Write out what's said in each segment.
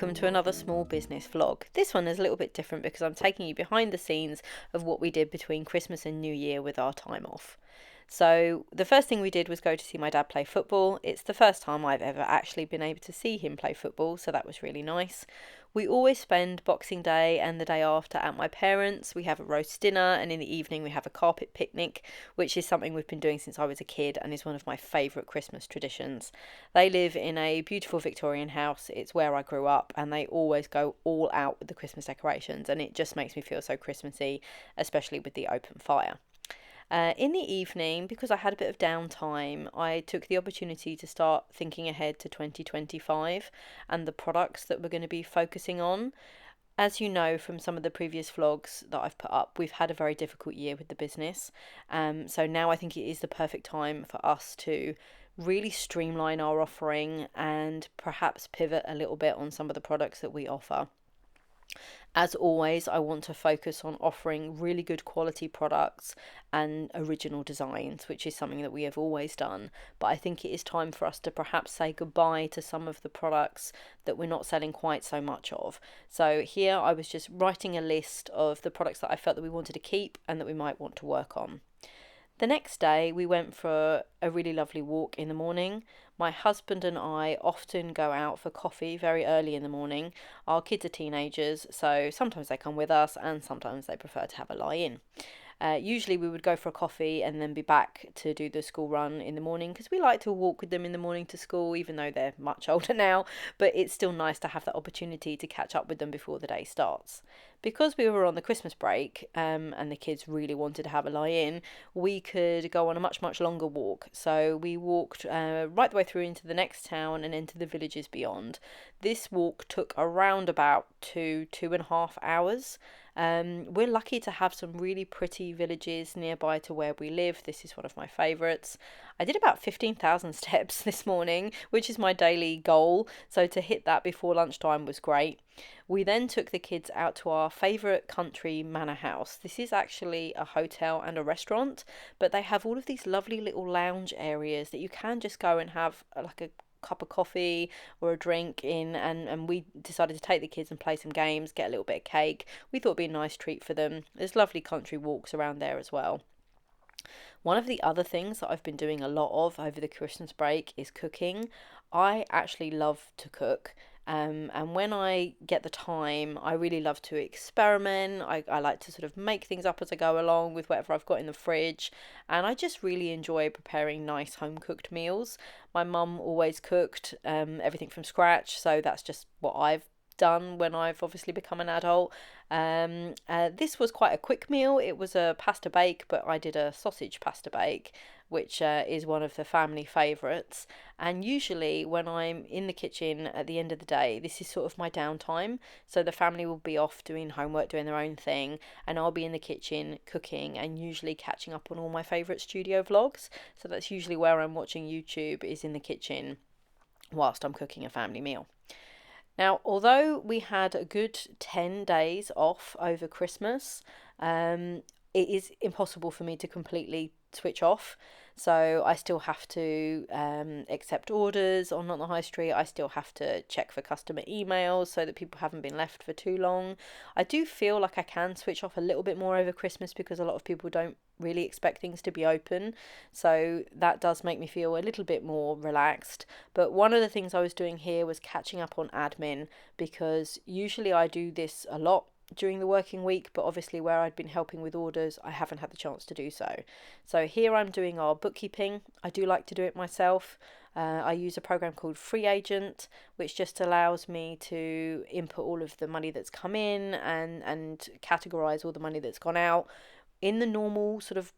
welcome to another small business vlog. This one is a little bit different because I'm taking you behind the scenes of what we did between Christmas and New Year with our time off. So the first thing we did was go to see my dad play football. It's the first time I've ever actually been able to see him play football, so that was really nice. We always spend Boxing Day and the day after at my parents'. We have a roast dinner, and in the evening we have a carpet picnic, which is something we've been doing since I was a kid and is one of my favourite Christmas traditions. They live in a beautiful Victorian house. It's where I grew up, and they always go all out with the Christmas decorations, and it just makes me feel so Christmassy, especially with the open fire. In the evening, because I had a bit of downtime, I took the opportunity to start thinking ahead to 2025 and the products that we're going to be focusing on. As you know from some of the previous vlogs that I've put up, we've had a very difficult year with the business. So now I think it is the perfect time for us to really streamline our offering and perhaps pivot a little bit on some of the products that we offer. As always, I want to focus on offering really good quality products and original designs, which is something that we have always done. But I think it is time for us to perhaps say goodbye to some of the products that we're not selling quite so much of. So here I was just writing a list of the products that I felt that we wanted to keep and that we might want to work on. The next day, we went for a really lovely walk in the morning. My husband and I often go out for coffee very early in the morning. Our kids are teenagers, so sometimes they come with us and sometimes they prefer to have a lie-in. Usually we would go for a coffee and then be back to do the school run in the morning because we like to walk with them in the morning to school, even though they're much older now, but it's still nice to have that opportunity to catch up with them before the day starts. Because we were on the Christmas break and the kids really wanted to have a lie-in, we could go on a much, much longer walk. So we walked right the way through into the next town and into the villages beyond. This walk took around about 2.5 hours. We're lucky to have some really pretty villages nearby to where we live. This is one of my favourites. I did about 15,000 steps this morning, which is my daily goal. So to hit that before lunchtime was great. We then took the kids out to our favourite country manor house. This is actually a hotel and a restaurant, but they have all of these lovely little lounge areas that you can just go and have like a cup of coffee or a drink in, and we decided to take the kids and play some games, get a little bit of cake. We thought it'd be a nice treat for them. There's lovely country walks around there as well. One of the other things that I've been doing a lot of over the Christmas break is cooking. I actually love to cook. And when I get the time, I really love to experiment. I like to sort of make things up as I go along with whatever I've got in the fridge. And I just really enjoy preparing nice home cooked meals. My mum always cooked everything from scratch, so that's just what I've done when I've obviously become an adult. This was quite a quick meal. It was a pasta bake, but I did a sausage pasta bake, which is one of the family favourites. And usually when I'm in the kitchen at the end of the day, this is sort of my downtime. So the family will be off doing homework, doing their own thing, and I'll be in the kitchen cooking and usually catching up on all my favourite studio vlogs. So that's usually where I'm watching YouTube, is in the kitchen whilst I'm cooking a family meal. Now, although we had a good 10 days off over Christmas, it is impossible for me to completely switch off. So I still have to accept orders on the high street. I still have to check for customer emails so that people haven't been left for too long. I do feel like I can switch off a little bit more over Christmas because a lot of people don't really expect things to be open. So that does make me feel a little bit more relaxed. But one of the things I was doing here was catching up on admin, because usually I do this a lot during the working week, but obviously where I'd been helping with orders, I haven't had the chance to do so. So here I'm doing our bookkeeping. I do like to do it myself. I use a program called Free Agent, which just allows me to input all of the money that's come in and categorize all the money that's gone out. In the normal sort of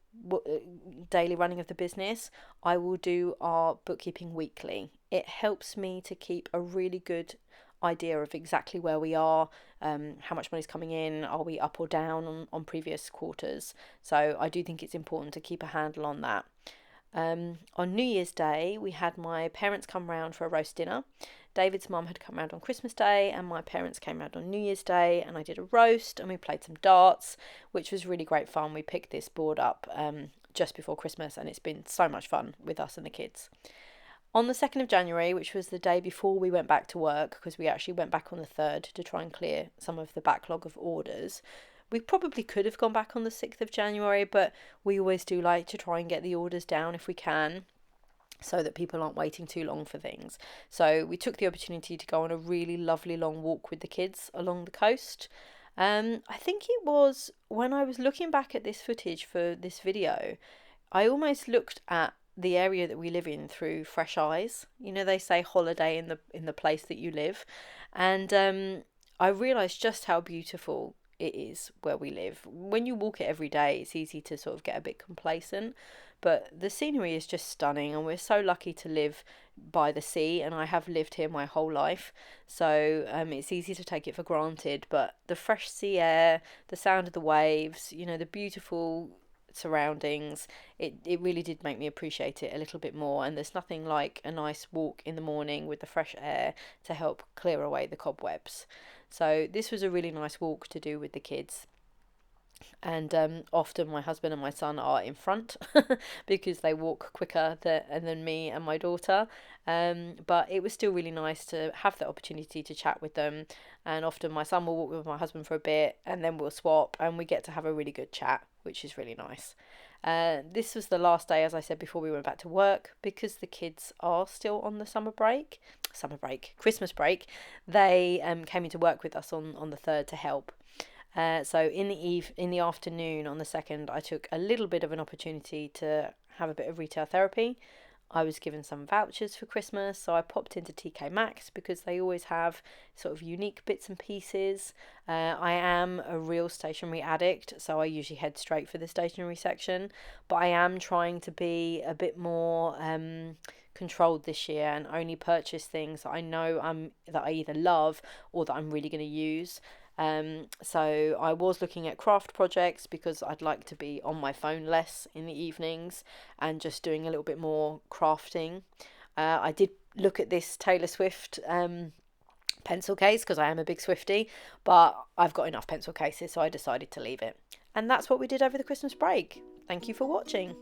daily running of the business, I will do our bookkeeping weekly. It helps me to keep a really good idea of exactly where we are, how much money's coming in, are we up or down on previous quarters. So I do think it's important to keep a handle on that. On New Year's Day, we had my parents come round for a roast dinner. David's mum had come round on Christmas Day, and my parents came round on New Year's Day, and I did a roast and we played some darts, which was really great fun. We picked this board up just before Christmas, and it's been so much fun with us and the kids. On the 2nd of January, which was the day before we went back to work, because we actually went back on the 3rd to try and clear some of the backlog of orders. We probably could have gone back on the 6th of January, but we always do like to try and get the orders down if we can, so that people aren't waiting too long for things. So we took the opportunity to go on a really lovely long walk with the kids along the coast. I think it was when I was looking back at this footage for this video, I almost looked at the area that we live in through fresh eyes. You know, they say holiday in the place that you live, and I realised just how beautiful it is where we live. When you walk it every day, it's easy to sort of get a bit complacent, but the scenery is just stunning, and we're so lucky to live by the sea, and I have lived here my whole life, so it's easy to take it for granted. But the fresh sea air, the sound of the waves, you know, the beautiful surroundings, it really did make me appreciate it a little bit more. And there's nothing like a nice walk in the morning with the fresh air to help clear away the cobwebs. So this was a really nice walk to do with the kids. And often my husband and my son are in front because they walk quicker than me and my daughter. But it was still really nice to have the opportunity to chat with them. And often my son will walk with my husband for a bit, and then we'll swap, and we get to have a really good chat, which is really nice. This was the last day, as I said before, we went back to work because the kids are still on the Christmas break. They came into work with us on the 3rd to help. So in the afternoon on the 2nd, I took a little bit of an opportunity to have a bit of retail therapy. I was given some vouchers for Christmas, so I popped into TK Maxx because they always have sort of unique bits and pieces. I am a real stationery addict, so I usually head straight for the stationery section, but I am trying to be a bit more controlled this year and only purchase things that I know that I either love or that I'm really going to use. So I was looking at craft projects because I'd like to be on my phone less in the evenings and just doing a little bit more crafting. I did look at this Taylor Swift pencil case because I am a big Swiftie, but I've got enough pencil cases, so I decided to leave it. And that's what we did over the Christmas break. Thank you for watching.